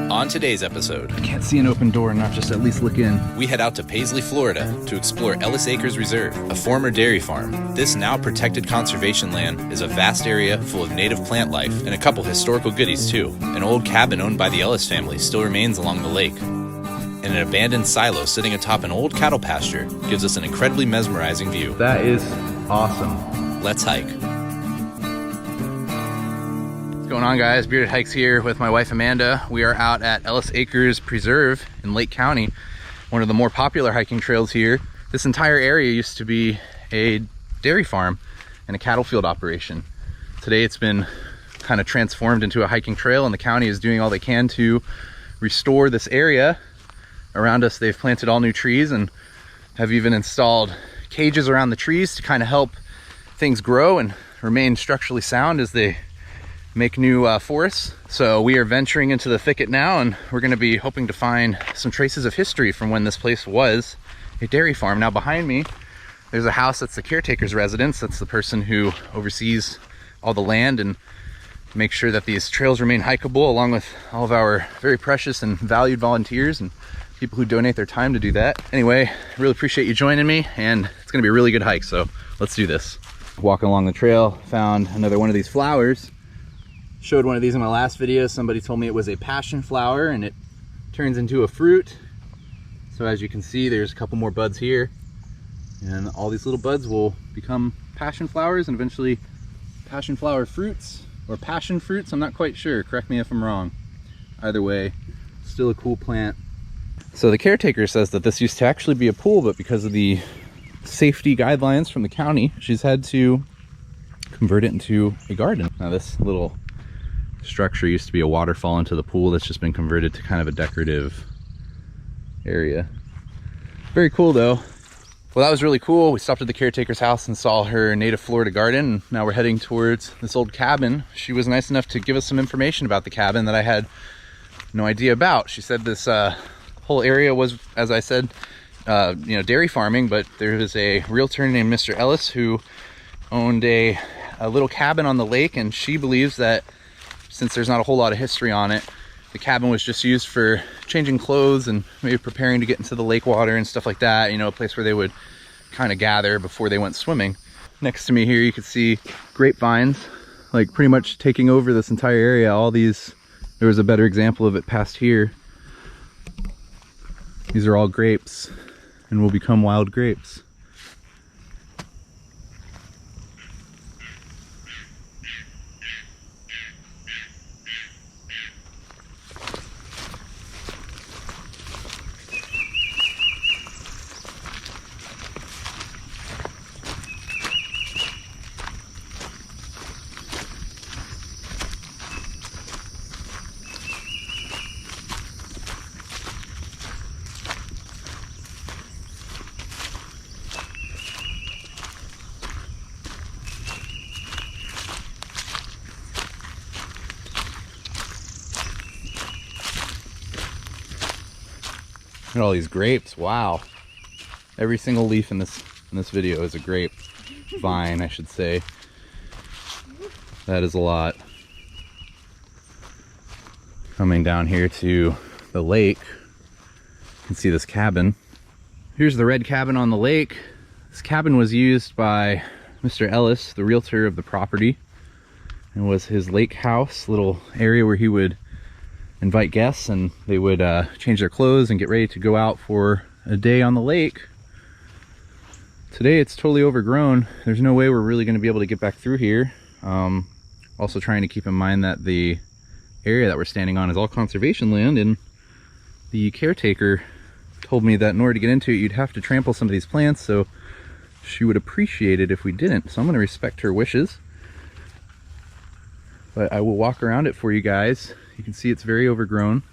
On today's episode, I can't see an open door, not just at least look in. we head out to Paisley, Florida to explore Ellis Acres Reserve, a former dairy farm. This now protected conservation land is a vast area full of native plant life and a couple historical goodies too. An old cabin owned by the Ellis family still remains along the lake. And an abandoned silo sitting atop an old cattle pasture gives us an incredibly mesmerizing view. That is awesome. Let's hike. What's going on, guys? Bearded Hikes here with my wife Amanda. We are out at Ellis Acres Preserve in Lake County, one of the more popular hiking trails here. This entire area used to be a dairy farm and a cattle field operation. Today it's been kind of transformed into a hiking trail, and the county is doing all they can to restore this area. Around us they've planted all new trees and have even installed cages around the trees to kind of help things grow and remain structurally sound as they make new forests. So we are venturing into the thicket now, and we're going to be hoping to find some traces of history from when this place was a dairy farm. Now behind me there's a house that's the caretaker's residence. That's the person who oversees all the land and makes sure that these trails remain hikeable, along with all of our very precious and valued volunteers and people who donate their time to do that. Anyway, I really appreciate you joining me, and it's going to be a really good hike, so let's do this. Walking along the trail, found another one of these flowers. Showed one of these in my last video. Somebody told me it was a passion flower, and it turns into a fruit. So as you can see, there's a couple more buds here, and all these little buds will become passion flowers and eventually passion flower fruits, or passion fruits. I'm not quite sure, correct me if I'm wrong. Either way, still a cool plant. So the caretaker says that this used to actually be a pool, but because of the safety guidelines from the county, she's had to convert it into a garden. Now this little structure used to be a waterfall into the pool that's just been converted to kind of a decorative area. Very cool though. Well, that was really cool. We stopped at the caretaker's house and saw her native Florida garden, and now we're heading towards this old cabin. She was nice enough to give us some information about the cabin that I had no idea about. She said this whole area was, as I said, dairy farming, but there was a realtor named Mr. Ellis who owned a little cabin on the lake, and she believes that since there's not a whole lot of history on it, the cabin was just used for changing clothes and maybe preparing to get into the lake water and stuff like that, a place where they would kind of gather before they went swimming. Next to me here you can see grapevines, like pretty much taking over this entire area. All these, there was a better example of it past here. These are all grapes and will become wild grapes. Look at all these grapes. Wow. Every single leaf in this video is a grape vine, I should say. That is a lot. Coming down here to the lake, you can see this cabin. Here's the red cabin on the lake. This cabin was used by Mr. Ellis, the realtor of the property, and was his lake house, little area where he would invite guests and they would change their clothes and get ready to go out for a day on the lake. Today it's totally overgrown. There's no way we're really going to be able to get back through here. Also trying to keep in mind that the area that we're standing on is all conservation land, and the caretaker told me that in order to get into it you'd have to trample some of these plants, so she would appreciate it if we didn't. So I'm going to respect her wishes, but I will walk around it for you guys. You can see it's very overgrown.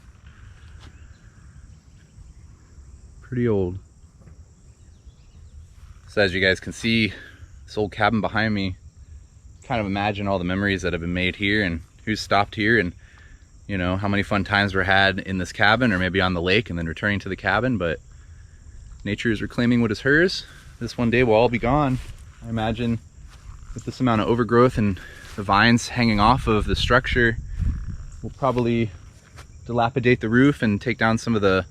Pretty old. So as you guys can see, this old cabin behind me, kind of imagine all the memories that have been made here and who's stopped here, and how many fun times were had in this cabin or maybe on the lake and then returning to the cabin. But nature is reclaiming what is hers. This one day will all be gone. I imagine with this amount of overgrowth and the vines hanging off of the structure, we'll probably dilapidate the roof and take down some of the,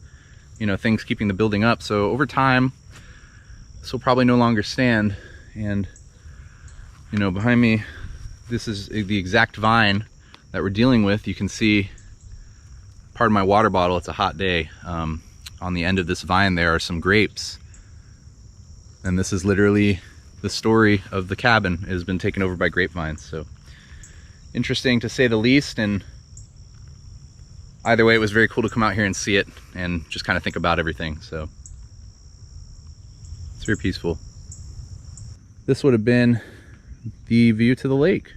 you know, things keeping the building up. So over time, this will probably no longer stand. And, you know, behind me, this is the exact vine that we're dealing with. You can see part of my water bottle. It's a hot day. On the end of this vine there are some grapes. And this is literally the story of the cabin. It has been taken over by grapevines. So interesting to say the least. And either way, it was very cool to come out here and see it and just kind of think about everything. So it's very peaceful. This would have been the view to the lake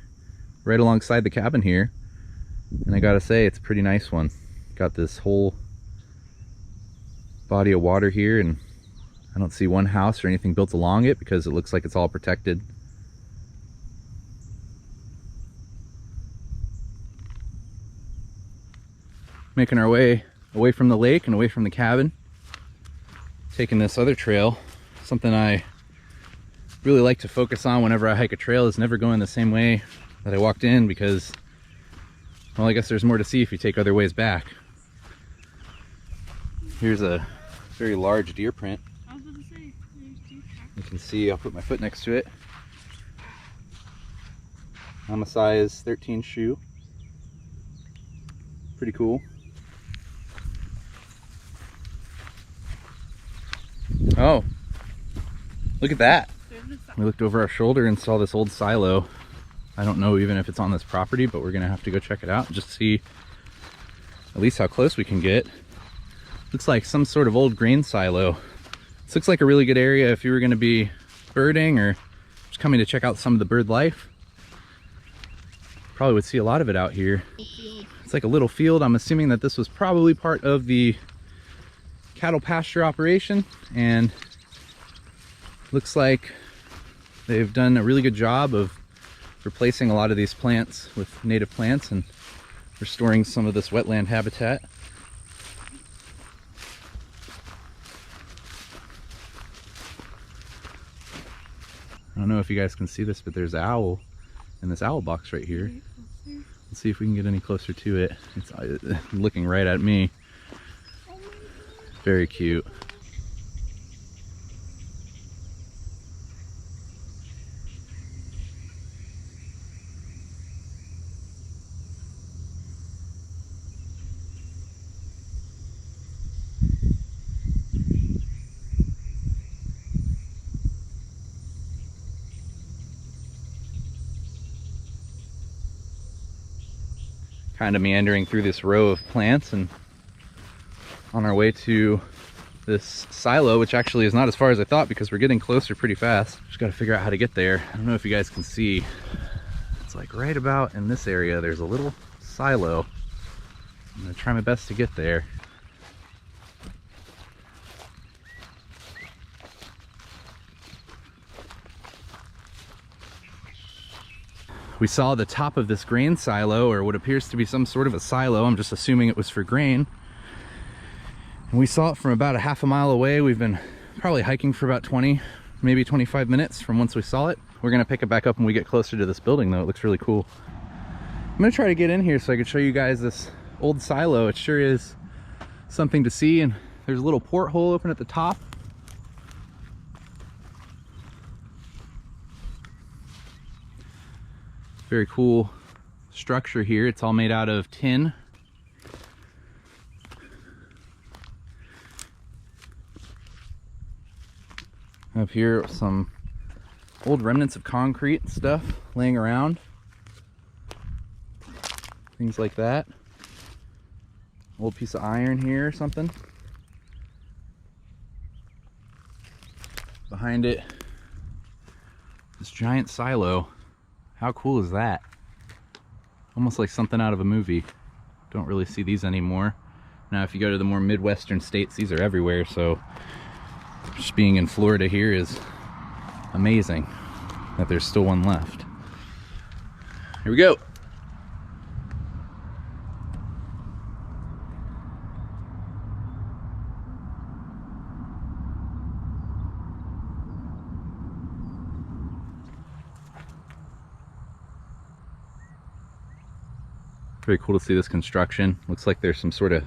right alongside the cabin here. And I gotta say, it's a pretty nice one. Got this whole body of water here, and I don't see one house or anything built along it because it looks like it's all protected. Making our way away from the lake and away from the cabin. Taking this other trail. Something I really like to focus on whenever I hike a trail is never going the same way that I walked in, because, well, I guess there's more to see if you take other ways back. Here's a very large deer print. I was about to say, there's deer tracks. You can see, I'll put my foot next to it. I'm a size 13 shoe. Pretty cool. Oh, look at that. We looked over our shoulder and saw this old silo. I don't know even if it's on this property, but we're gonna have to go check it out and just see at least how close we can get. Looks like some sort of old grain silo. This looks like a really good area if you were gonna be birding or just coming to check out some of the bird life. Probably would see a lot of it out here. It's like a little field. I'm assuming that this was probably part of the cattle pasture operation, and looks like they've done a really good job of replacing a lot of these plants with native plants and restoring some of this wetland habitat. I don't know if you guys can see this, but there's an owl in this owl box right here. Let's see if we can get any closer to it. It's looking right at me. Very cute. Kind of meandering through this row of plants and on our way to this silo, which actually is not as far as I thought because we're getting closer pretty fast. Just got to figure out how to get there. I don't know if you guys can see. It's like right about in this area, there's a little silo. I'm gonna try my best to get there. We saw the top of this grain silo, or what appears to be some sort of a silo. I'm just assuming it was for grain. And we saw it from about a half a mile away. We've been probably hiking for about 20, maybe 25 minutes from once we saw it. We're gonna pick it back up when we get closer to this building though. It looks really cool. I'm gonna try to get in here so I can show you guys this old silo. It sure is something to see, and there's a little porthole open at the top. Very cool structure here. It's all made out of tin. Up here, some old remnants of concrete and stuff laying around. Things like that. Old piece of iron here or something. Behind it, this giant silo. How cool is that? Almost like something out of a movie. Don't really see these anymore. Now if you go to the more Midwestern states, these are everywhere, so just being in Florida here is amazing that there's still one left. Here we go. Very cool to see this construction. Looks like there's some sort of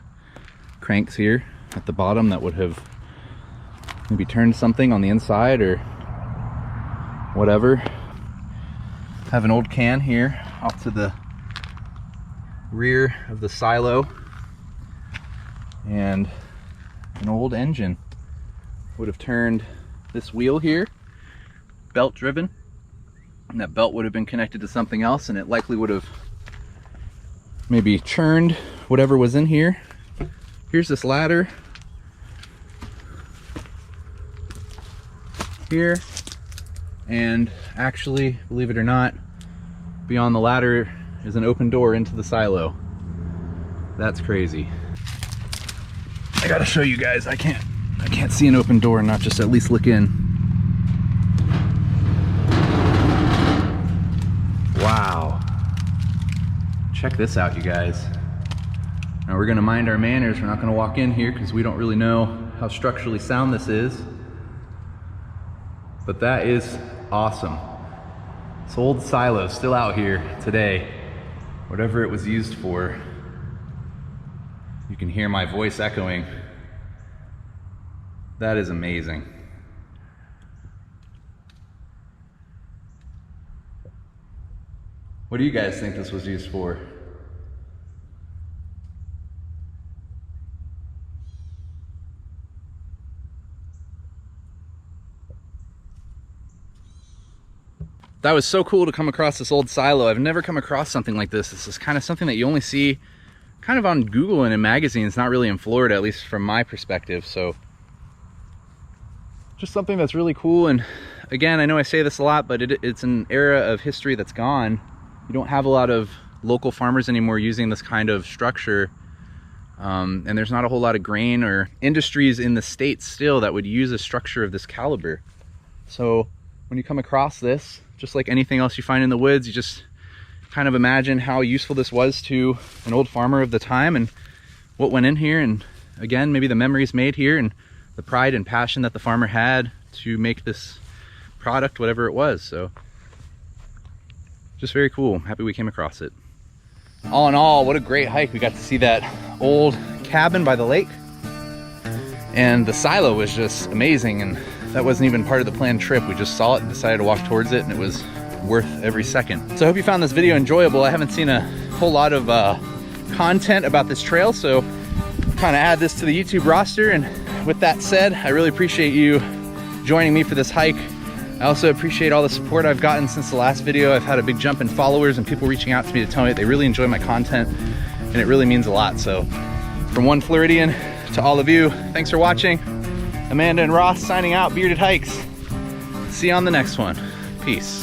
cranks here at the bottom that would have maybe turned something on the inside or whatever. Have an old can here off to the rear of the silo, and an old engine would have turned this wheel here, belt driven, and that belt would have been connected to something else, and it likely would have maybe churned whatever was in here. Here's this ladder here, and actually, believe it or not, beyond the ladder is an open door into the silo. That's crazy. I gotta show you guys. I can't see an open door and not just at least look in. Wow. Check this out, you guys. Now we're gonna mind our manners. We're not gonna walk in here because we don't really know how structurally sound this is. But that is awesome. This old silo still out here today. Whatever it was used for. You can hear my voice echoing. That is amazing. What do you guys think this was used for? That was so cool to come across this old silo. I've never come across something like this. This is kind of something that you only see kind of on Google and in magazines, not really in Florida, at least from my perspective. So just something that's really cool. And again, I know I say this a lot, but it's an era of history that's gone. You don't have a lot of local farmers anymore using this kind of structure. And there's not a whole lot of grain or industries in the state still that would use a structure of this caliber. So when you come across this, just like anything else you find in the woods, you just kind of imagine how useful this was to an old farmer of the time and what went in here. And again, maybe the memories made here and the pride and passion that the farmer had to make this product, whatever it was. So just very cool. I'm happy we came across it. All in all, what a great hike. We got to see that old cabin by the lake, and the silo was just amazing. And that wasn't even part of the planned trip. We just saw it and decided to walk towards it, and it was worth every second. So I hope you found this video enjoyable. I haven't seen a whole lot of content about this trail, so kind of add this to the YouTube roster. And with that said, I really appreciate you joining me for this hike. I also appreciate all the support I've gotten since the last video. I've had a big jump in followers and people reaching out to me to tell me that they really enjoy my content, and it really means a lot. So from one Floridian to all of you, thanks for watching. Amanda and Ross signing out, Bearded Hikes. See you on the next one. Peace.